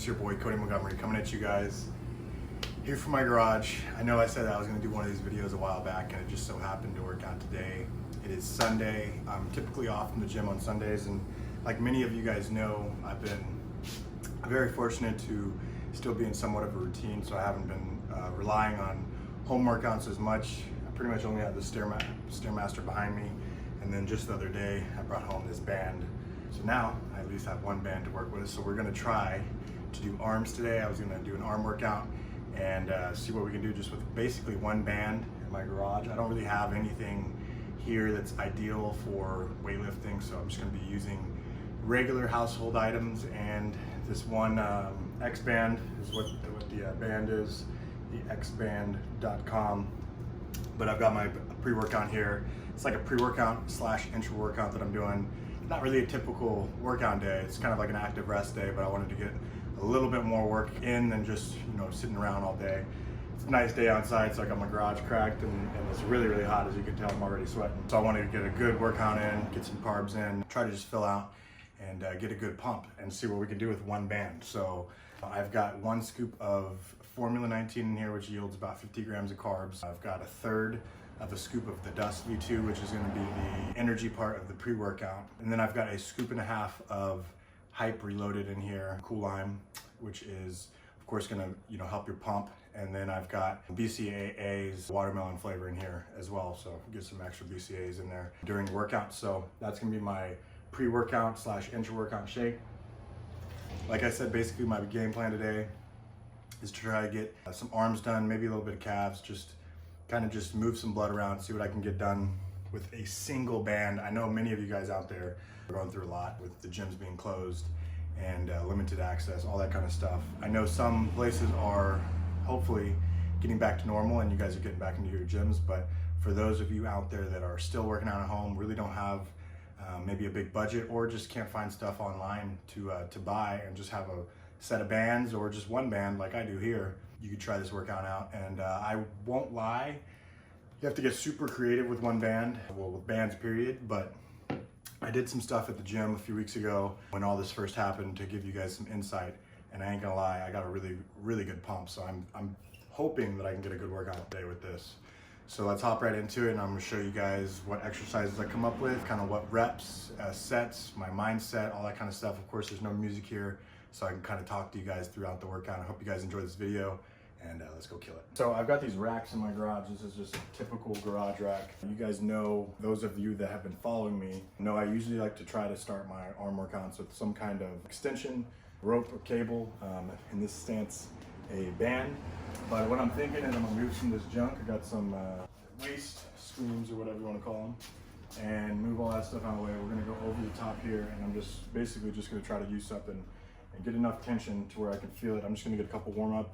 It's your boy Cody Montgomery coming at you guys here from my garage. I know I said I was going to do one of these videos a while back, and it just so happened to work out today. It is Sunday. I'm typically off from the gym on Sundays, and like many of you guys know, I've been very fortunate to still be in somewhat of a routine, so I haven't been relying on home workouts as much. I pretty much only have the Stairmaster behind me, and then just the other day I brought home this band. So now I at least have one band to work with. So we're gonna try to do arms today. I was gonna do an arm workout and see what we can do just with basically one band in my garage. I don't really have anything here that's ideal for weightlifting, so I'm just gonna be using regular household items, and this one X band is what the band is, the xband.com. But I've got my pre-workout here. It's like a pre-workout / intra-workout that I'm doing. Not really a typical workout day. It's kind of like an active rest day, but I wanted to get a little bit more work in than just, sitting around all day. It's a nice day outside, so I got my garage cracked, and it's really, really hot. As you can tell, I'm already sweating. So I wanted to get a good workout in, get some carbs in, try to just fill out and get a good pump and see what we can do with one band. So I've got 1 scoop of Formula 19 in here, which yields about 50 grams of carbs. I've got 1/3 of a scoop of the Dust V2, which is gonna be the energy part of the pre-workout. And then I've got 1.5 scoops of Hype Reloaded in here, Cool Lime, which is of course gonna help your pump. And then I've got BCAA's watermelon flavor in here as well, so get some extra BCAAs in there during the workout. So that's gonna be my pre-workout / intra-workout shake. Like I said, basically my game plan today is to try to get some arms done, maybe a little bit of calves, just move some blood around, see what I can get done with a single band. I know many of you guys out there are going through a lot with the gyms being closed and limited access, all that kind of stuff. I know some places are hopefully getting back to normal and you guys are getting back into your gyms, but for those of you out there that are still working out at home, really don't have maybe a big budget, or just can't find stuff online to buy and just have a set of bands or just one band like I do here, you could try this workout out. And I won't lie, you have to get super creative with one band, well, with bands period, but I did some stuff at the gym a few weeks ago when all this first happened to give you guys some insight, and I ain't gonna lie, I got a really, really good pump. So I'm hoping that I can get a good workout today with this. So let's hop right into it, and I'm gonna show you guys what exercises I come up with, kind of what reps, sets, my mindset, all that kind of stuff. Of course, there's no music here, so I can kind of talk to you guys throughout the workout. I hope you guys enjoy this video, and let's go kill it. So I've got these racks in my garage. This is just a typical garage rack. You guys know, those of you that have been following me, know I usually like to try to start my arm workouts with some kind of extension, rope or cable. In this stance, a band. But what I'm thinking is I'm gonna move some of this junk. I got some waist screws or whatever you wanna call them, and move all that stuff out of the way. We're gonna go over the top here, and I'm just basically just gonna try to use something and get enough tension to where I can feel it. I'm just gonna get a couple warm-up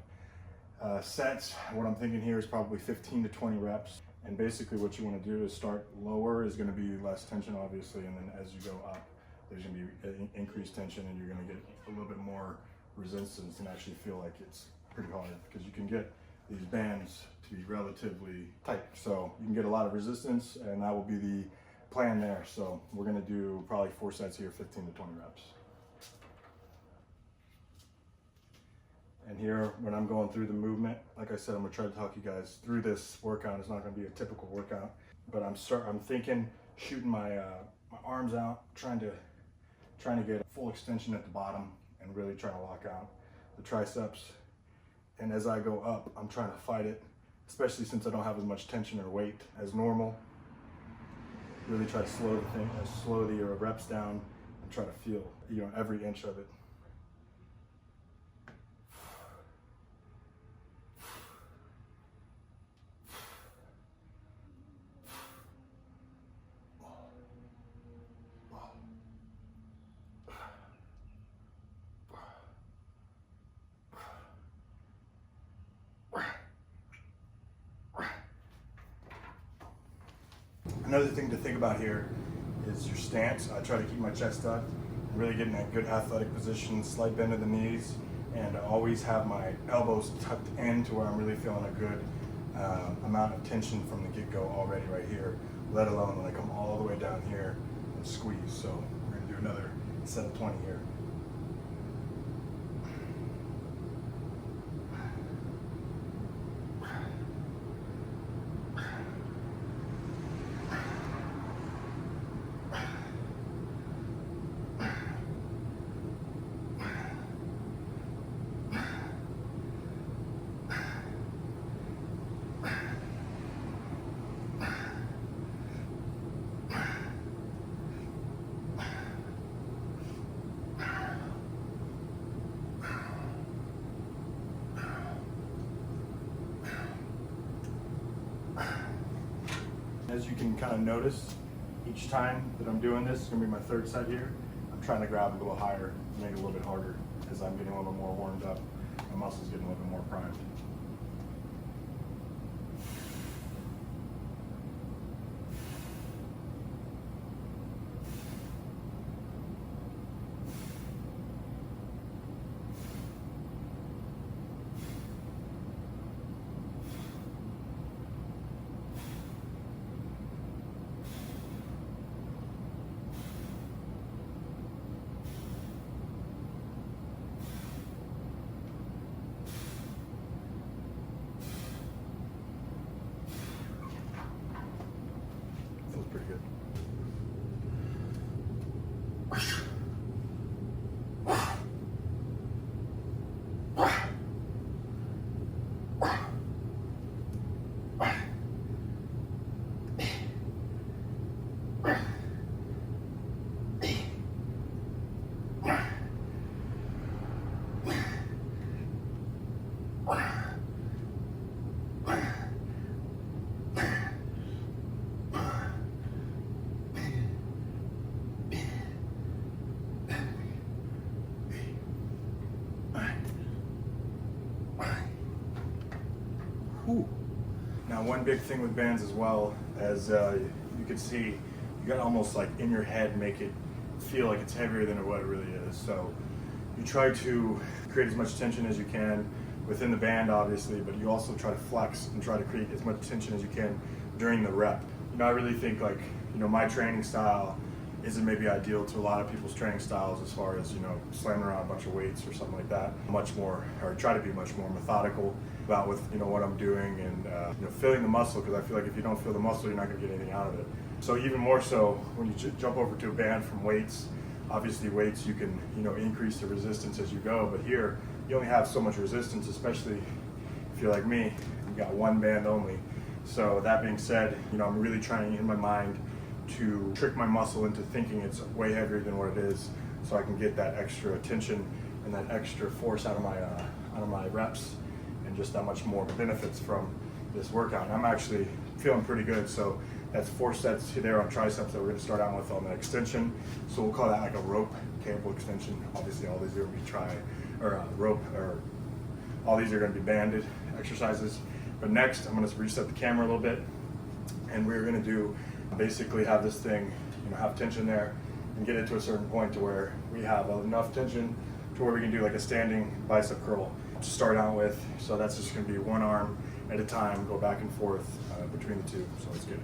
sets. What I'm thinking here is probably 15 to 20 reps. And basically what you want to do is start lower, is going to be less tension obviously, and then as you go up, there's going to be increased tension, and you're going to get a little bit more resistance and actually feel like it's pretty hard, because you can get these bands to be relatively tight. So you can get a lot of resistance, and that will be the plan there. So we're going to do probably 4 sets here, 15 to 20 reps. And here, when I'm going through the movement, like I said, I'm gonna try to talk you guys through this workout. It's not gonna be a typical workout, but I'm thinking shooting my arms out, trying to get a full extension at the bottom, and really trying to lock out the triceps. And as I go up, I'm trying to fight it, especially since I don't have as much tension or weight as normal. Really try to slow the reps down, and try to feel every inch of it. Another thing to think about here is your stance. I try to keep my chest up, really get in that good athletic position, slight bend of the knees, and I always have my elbows tucked in to where I'm really feeling a good amount of tension from the get-go already right here, let alone when I come all the way down here and squeeze. So we're gonna do another set of 20 here. you can kind of notice each time that I'm doing this, it's gonna be my third set here, I'm trying to grab a little higher, make it a little bit harder as I'm getting a little bit more warmed up. My muscles getting a little bit more primed. Feels pretty good. Whew. Now, one big thing with bands as well, as you can see, you gotta almost like in your head make it feel like it's heavier than what it really is. So you try to create as much tension as you can within the band, obviously, but you also try to flex and try to create as much tension as you can during the rep. You know, I really think like, you know, my training style isn't maybe ideal to a lot of people's training styles as far as, you know, slamming around a bunch of weights or something like that. Much more, or try to be much more methodical about with, you know, what I'm doing and, you know, feeling the muscle, because I feel like if you don't feel the muscle, you're not gonna get anything out of it. So even more so when you jump over to a band from weights, obviously weights you can, you know, increase the resistance as you go, but here you only have so much resistance, especially if you're like me, you've got one band only. So that being said, you know, I'm really trying in my mind to trick my muscle into thinking it's way heavier than what it is, so I can get that extra tension and that extra force out of my reps, and just that much more benefits from this workout. And I'm actually feeling pretty good. So that's 4 sets there on triceps that we're going to start out with on the extension. So we'll call that like a rope cable extension. Obviously, all these are going to be rope, or all these are going to be banded exercises. But next, I'm going to reset the camera a little bit, and we're going to do basically have this thing, you know, have tension there, and get it to a certain point to where we have enough tension to where we can do like a standing bicep curl to start out with. So that's just going to be one arm at a time, go back and forth between the two. So let's get it.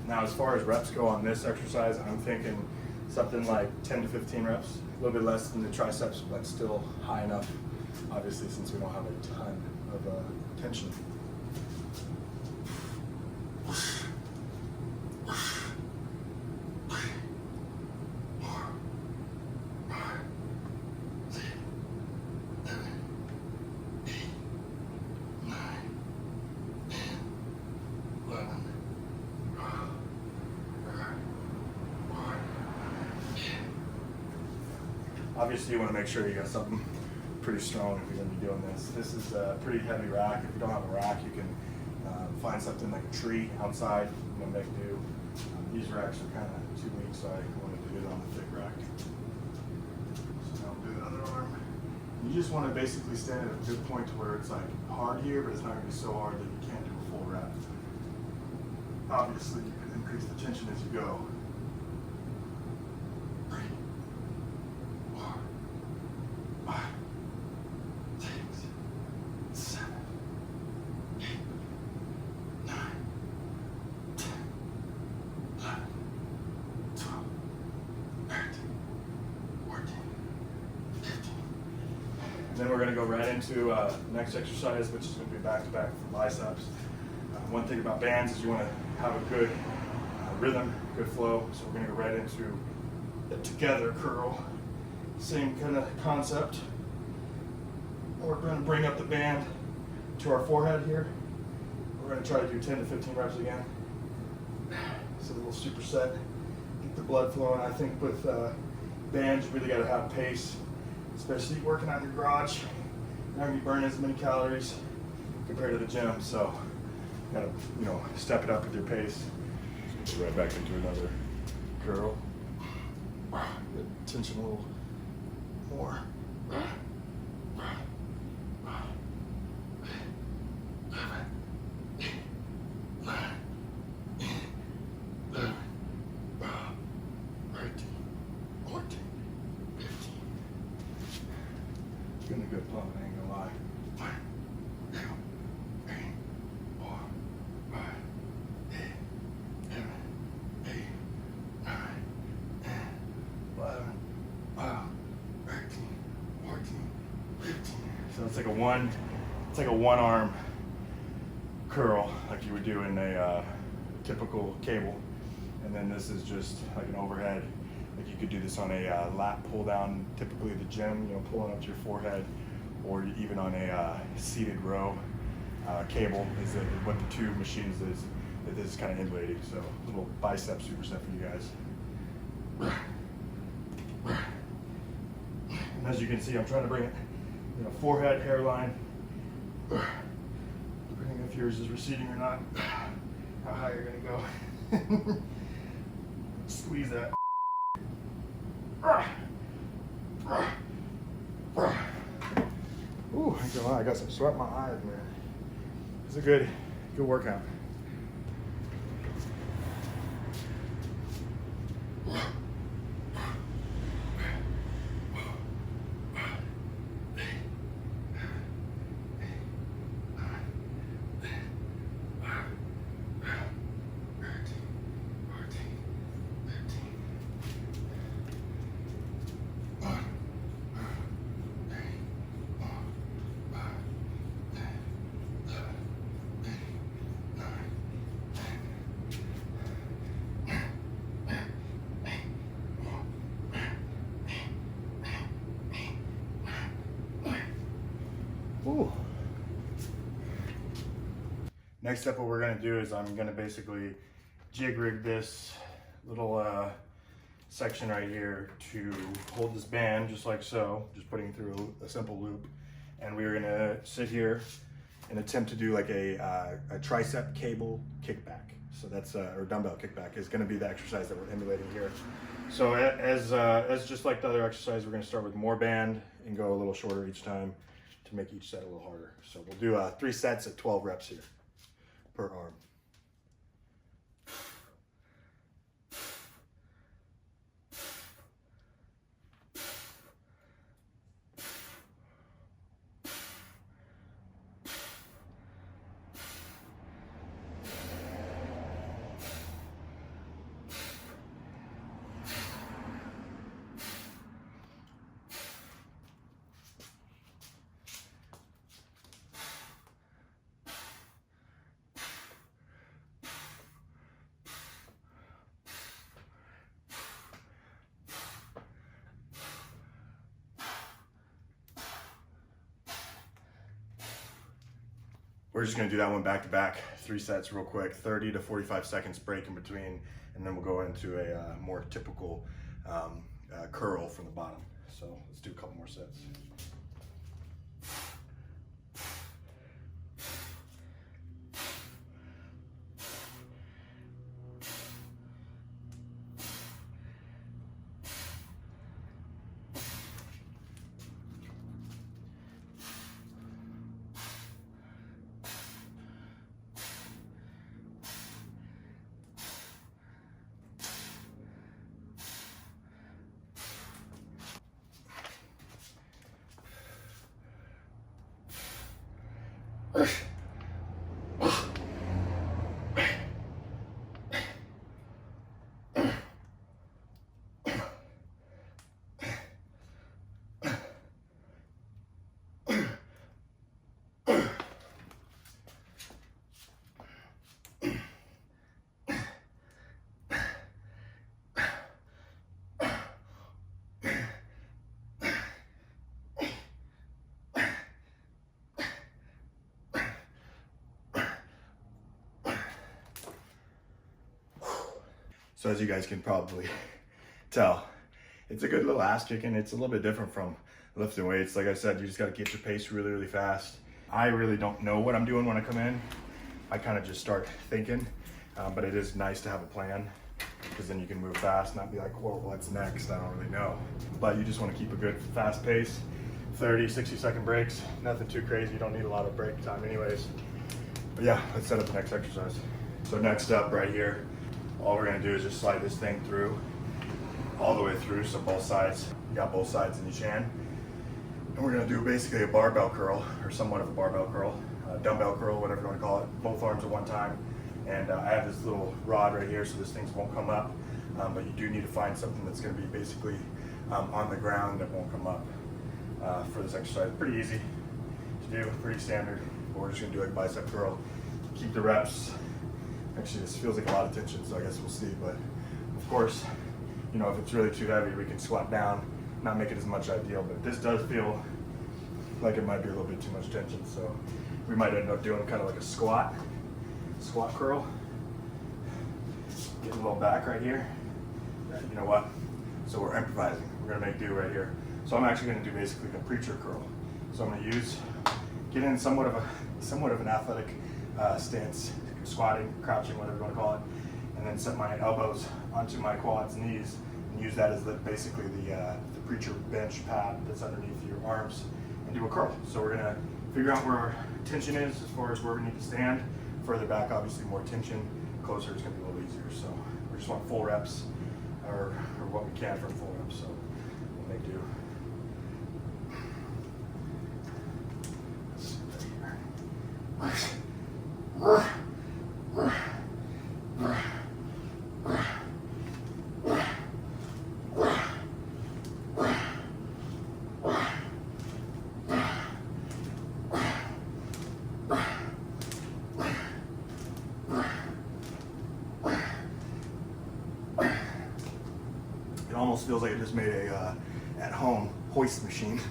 Now, as far as reps go on this exercise, I'm thinking something like 10 to 15 reps, a little bit less than the triceps, but still high enough, obviously, since we don't have a ton of tension. Obviously, you want to make sure you got something pretty strong if you're going to be doing this. This is a pretty heavy rack. If you don't have a rack, you can find something like a tree outside and make do. These racks are kind of too weak, so I wanted to do it on the thick rack. So now I'll do the other arm. You just want to basically stand at a good point to where it's like hard here, but it's not going to be so hard that you can't do a full rep. Obviously, you can increase the tension as you go. 3, 4, 5, 6, 7, 8, 9, 10, 11, 12, 13, 14, 15. And then we're going to go right into the next exercise, which is going to be back-to-back for biceps. One thing about bands is you want to have a good rhythm, good flow. So we're going to go right into the together curl. Same kind of concept. We're going to bring up the band to our forehead here. We're going to try to do 10 to 15 reps again. It's a little superset. Get the blood flowing. I think with bands, you really got to have pace, especially working out in your garage. You're not going to be burning as many calories compared to the gym. So you got to, you know, step it up with your pace. Go right back into another curl. Get tension a little more. 14, 15. Getting a good pump, I ain't gonna lie. 1, 2, 3, 4, 5, 6, 7, 8, 9, 10, 11, 12, 13, 14, 15. So it's like a one arm curl like you would do in a typical cable. And then this is just like an overhead. Like you could do this on a lat pull down, typically at the gym, you know, pulling up to your forehead, or even on a seated row cable is what the two machines is that this is kind of emulating. So a little bicep superset for you guys. And as you can see, I'm trying to bring it, you know, forehead, hairline, depending if yours is receding or not, how high you're gonna go. Squeeze that. Ooh, I ain't gonna lie, I got some sweat in my eyes, man. It's a good workout. Ooh. Next up, what we're gonna do is I'm gonna basically jig rig this little section right here to hold this band just like so, just putting it through a simple loop. And we're gonna sit here and attempt to do like a tricep cable kickback. So that's, or dumbbell kickback is gonna be the exercise that we're emulating here. So as just like the other exercise, we're gonna start with more band and go a little shorter each time to make each set a little harder. So we'll do 3 sets at 12 reps here per arm. We're just gonna do that one back to back, 3 sets real quick, 30 to 45 seconds break in between, and then we'll go into a more typical curl from the bottom. So let's do a couple more sets. So as you guys can probably tell, it's a good little ass kicking. It's a little bit different from lifting weights. Like I said, you just gotta get your pace really, really fast. I really don't know what I'm doing when I come in. I kind of just start thinking. but it is nice to have a plan, because then you can move fast, not be like, whoa, what's next? I don't really know. But you just want to keep a good fast pace, 30, 60-second breaks, nothing too crazy. You don't need a lot of break time anyways. But yeah, let's set up the next exercise. So next up right here, all we're gonna do is just slide this thing through, all the way through, so both sides. You got both sides in each hand. And we're gonna do basically a barbell curl, or somewhat of a barbell curl, dumbbell curl, whatever you wanna call it, both arms at one time. And I have this little rod right here, so this thing won't come up, but you do need to find something that's gonna be basically on the ground that won't come up for this exercise. Pretty easy to do, pretty standard. But we're just gonna do like bicep curl, keep the reps. Actually, this feels like a lot of tension, so I guess we'll see. But of course, you know, if it's really too heavy, we can squat down, not make it as much ideal. But this does feel like it might be a little bit too much tension, so we might end up doing kind of like a squat curl. Get a little back right here. You know what? So we're improvising. We're gonna make do right here. So I'm actually gonna do basically a preacher curl. So I'm gonna get in somewhat of an athletic stance, squatting, crouching, whatever you want to call it, and then set my elbows onto my quads, knees, and use that as basically the preacher bench pad that's underneath your arms, and do a curl. So we're gonna figure out where our tension is as far as where we need to stand. Further back, obviously more tension. Closer, it's gonna be a little easier. So we just want full reps, or what we can from full reps. So we'll make do. It almost feels like I just made a at-home hoist machine.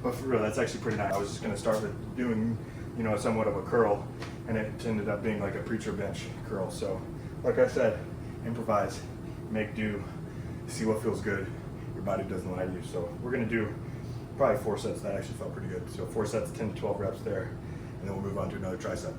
But for real, that's actually pretty nice. I was just gonna start with doing, you know, somewhat of a curl, and it ended up being like a preacher bench curl. So, like I said, improvise, make do, see what feels good. Your body doesn't lie to you. So we're gonna do probably 4 sets. That actually felt pretty good. So 4 sets, 10 to 12 reps there, and then we'll move on to another tricep.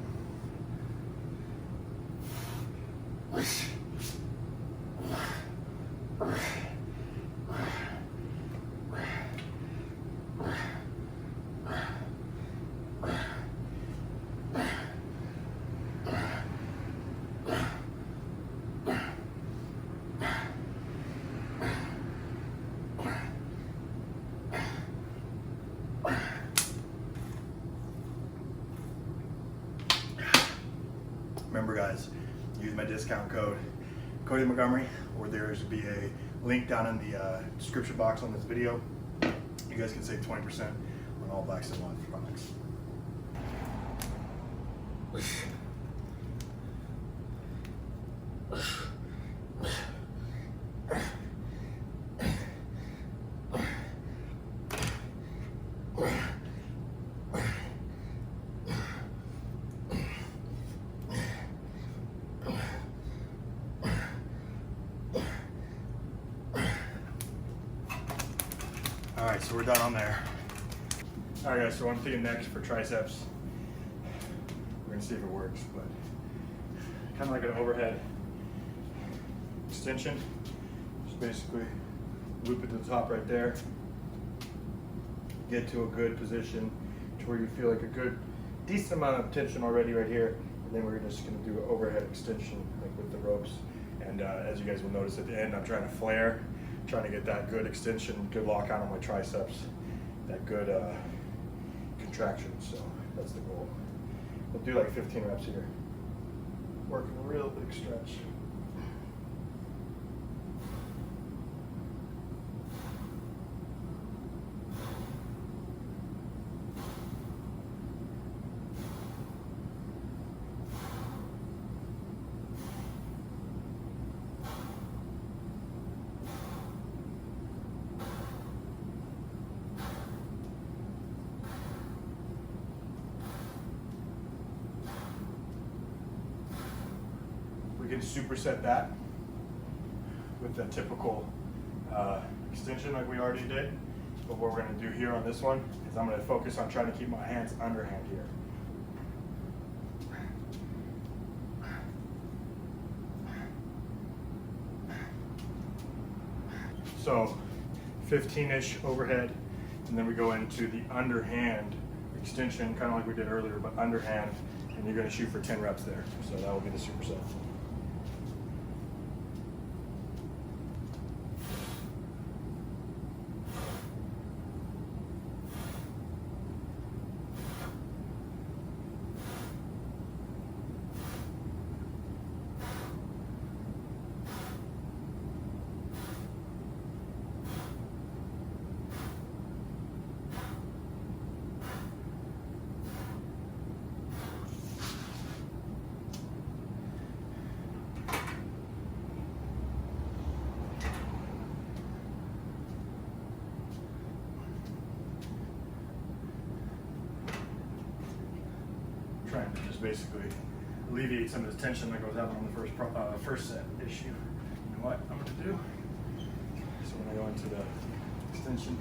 Remember guys, use my discount code Cody Montgomery, or there's be a link down in the description box on this video. You guys can save 20% on all Black Sun products. All right, so we're done on there. All right guys, so I'm thinking next for triceps. We're gonna see if it works, but kind of like an overhead extension. Just basically loop it to the top right there. Get to a good position to where you feel like a good, decent amount of tension already right here. And then we're just gonna do an overhead extension like with the ropes. And as you guys will notice at the end, I'm trying to flare, trying to get that good extension, good lock on my triceps, that good contraction. So that's the goal. We'll do like 15 reps here. Working a real big stretch. We can superset that with the typical extension like we already did. But what we're going to do here on this one is I'm going to focus on trying to keep my hands underhand here. So 15-ish overhead, and then we go into the underhand extension, kind of like we did earlier, but underhand, and you're gonna shoot for 10 reps there. So that will be the superset. Trying to just basically alleviate some of the tension that goes out on the first set issue. You know what I'm going to do? So when I go into the extension,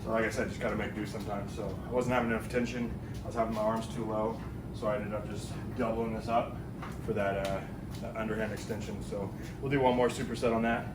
so like I said, just got to make do sometimes. So I wasn't having enough tension. I was having my arms too low. So I ended up just doubling this up for that underhand extension. So we'll do one more superset on that.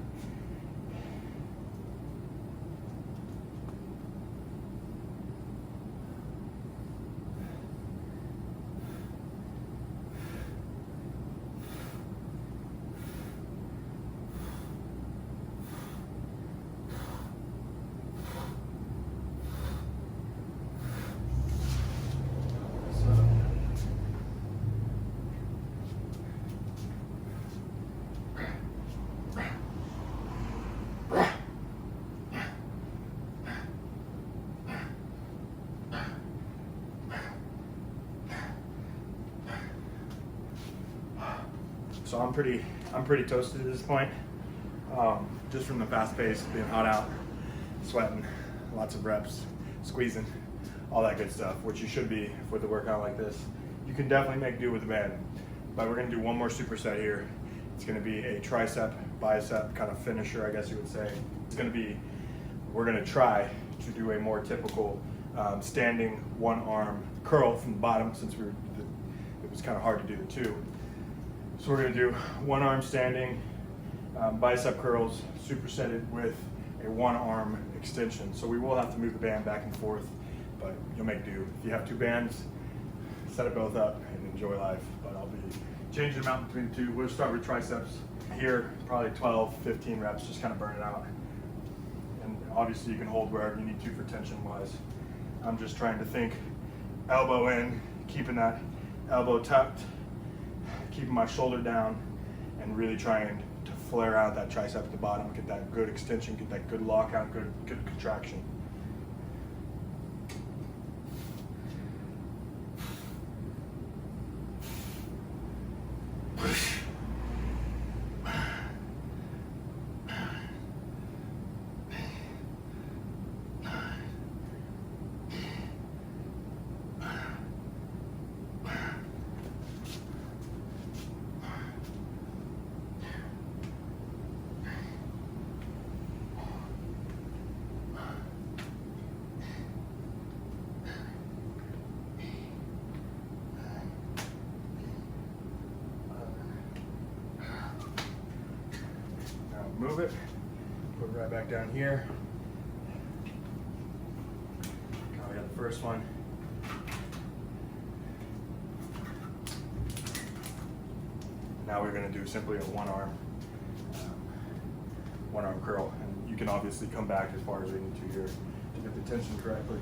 So I'm pretty toasted at this point, just from the fast pace, being hot out, sweating, lots of reps, squeezing, all that good stuff, which you should be with a workout like this. You can definitely make do with the band, but we're gonna do one more superset here. It's gonna be a tricep, bicep kind of finisher, I guess you would say. We're gonna try to do a more typical standing one arm curl from the bottom, since it was kind of hard to do the two. So we're gonna do one arm standing, bicep curls, supersetted with a one arm extension. So we will have to move the band back and forth, but you'll make do. If you have two bands, set it both up and enjoy life. But I'll be changing them out between the two. We'll start with triceps. Here, probably 12, 15 reps, just kind of burn it out. And obviously you can hold wherever you need to for tension wise. I'm just trying to think elbow in, keeping that elbow tucked, keeping my shoulder down, and really trying to flare out that tricep at the bottom, get that good extension, get that good lockout, good contraction. Move it, put it right back down here. I got the first one. Now we're going to do simply a one arm curl, and you can obviously come back as far as you need to here to get the tension correctly.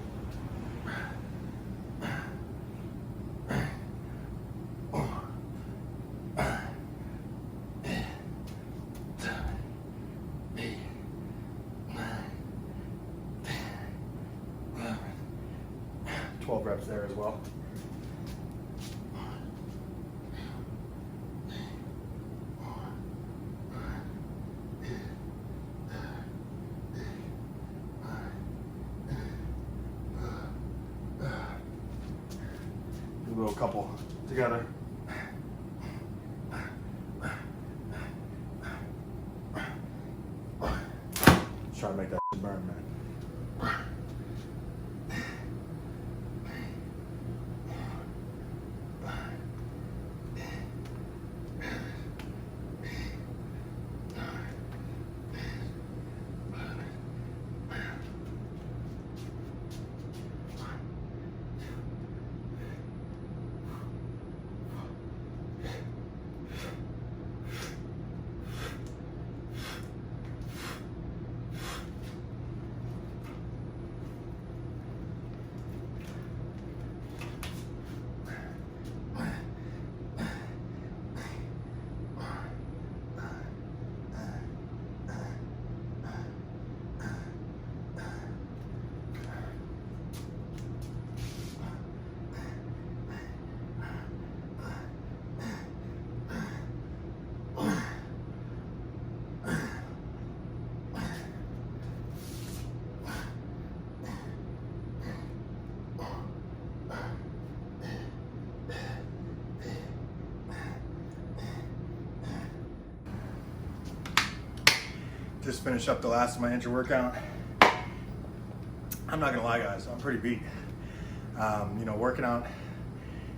12 reps there as well. Do a little couple together. trying to make that shit burn, man. Just finished up the last of my intra workout. I'm not gonna lie, guys, I'm pretty beat. You know, working out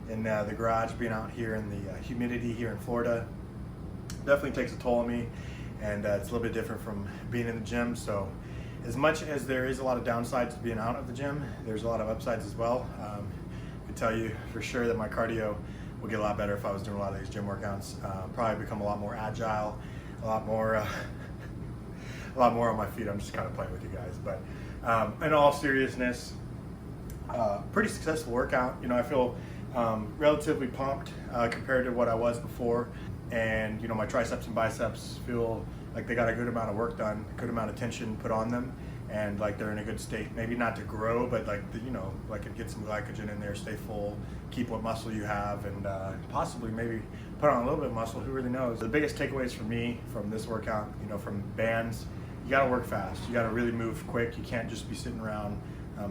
in the garage, being out here in the humidity here in Florida, definitely takes a toll on me, and it's a little bit different from being in the gym. So as much as there is a lot of downsides to being out of the gym, there's a lot of upsides as well. I can tell you for sure that my cardio will get a lot better if I was doing a lot of these gym workouts. Probably become a lot more agile, a lot more on my feet. I'm just kind of playing with you guys, but in all seriousness, pretty successful workout. You know, I feel relatively pumped compared to what I was before, and you know, my triceps and biceps feel like they got a good amount of work done, a good amount of tension put on them, and like they're in a good state. Maybe not to grow, but like you know, like it get some glycogen in there, stay full, keep what muscle you have, and possibly maybe put on a little bit of muscle. Who really knows? The biggest takeaways for me from this workout, you know, from bands. You gotta work fast. You gotta really move quick. You can't just be sitting around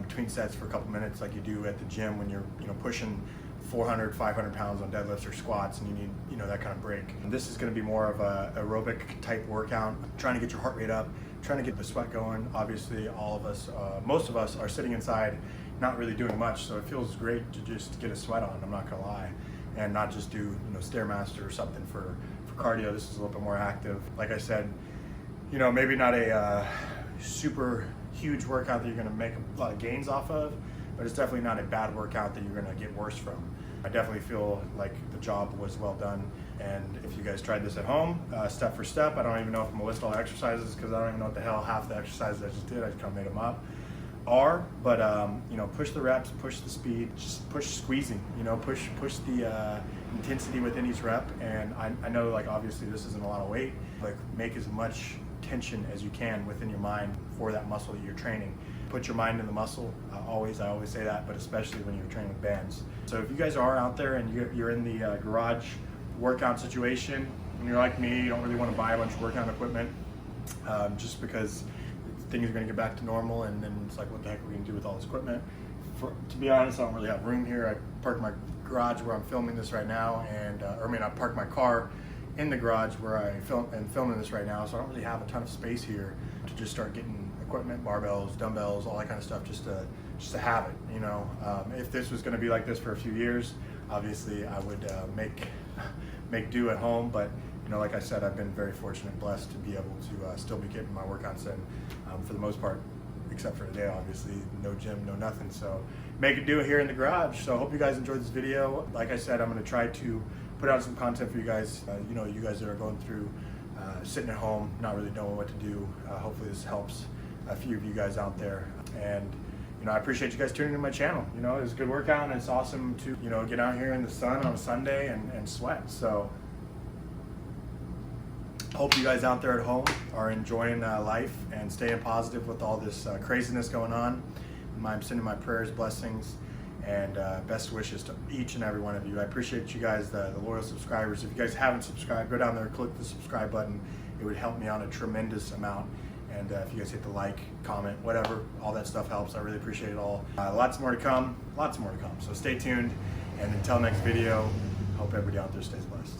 between sets for a couple minutes like you do at the gym when you're, you know, pushing 400, 500 pounds on deadlifts or squats, and you need, you know, that kind of break. And this is gonna be more of a aerobic type workout, trying to get your heart rate up, trying to get the sweat going. Obviously, all of us, most of us are sitting inside, not really doing much, so it feels great to just get a sweat on, I'm not gonna lie, and not just do, you know, Stairmaster or something for cardio. This is a little bit more active. Like I said, you know, maybe not a super huge workout that you're gonna make a lot of gains off of, but it's definitely not a bad workout that you're gonna get worse from. I definitely feel like the job was well done, and if you guys tried this at home, step for step, I don't even know if I'm gonna list all the exercises because I don't even know what the hell half the exercises I just did, I just kind of made them up, but you know, push the reps, push the speed, just push squeezing, you know, push the intensity within each rep. And I know, like, obviously this isn't a lot of weight, like make as much tension as you can within your mind for that muscle that you're training. Put your mind in the muscle. I always say that, but especially when you're training with bands. So if you guys are out there and you're in the garage workout situation, and you're like me, you don't really want to buy a bunch of workout equipment just because things are going to get back to normal, and then it's like, what the heck are we going to do with all this equipment? To be honest, I don't really have room here. I parked my garage where I'm filming this right now, and I parked my car in the garage where I filming this right now, so I don't really have a ton of space here to just start getting equipment, barbells, dumbbells, all that kind of stuff, just to have it, you know. If this was going to be like this for a few years, obviously I would make do at home, but you know, like I said, I've been very fortunate and blessed to be able to still be getting my workouts in for the most part, except for today, obviously, no gym, no nothing, so make it do it here in the garage. So I hope you guys enjoyed this video. Like I said, I'm going to try to put out some content for you guys, you know, you guys that are going through sitting at home, not really knowing what to do. Hopefully this helps a few of you guys out there. And you know, I appreciate you guys tuning into my channel. You know, it was a good workout, and it's awesome to, you know, get out here in the sun on a Sunday and sweat. So hope you guys out there at home are enjoying life and staying positive with all this craziness going on. I'm sending my prayers, blessings, and best wishes to each and every one of you. I appreciate you guys, the loyal subscribers. If you guys haven't subscribed, go down there, click the subscribe button. It would help me out a tremendous amount. And if you guys hit the like, comment, whatever, all that stuff helps. I really appreciate it all. Lots more to come, lots more to come. So stay tuned, and until next video, hope everybody out there stays blessed.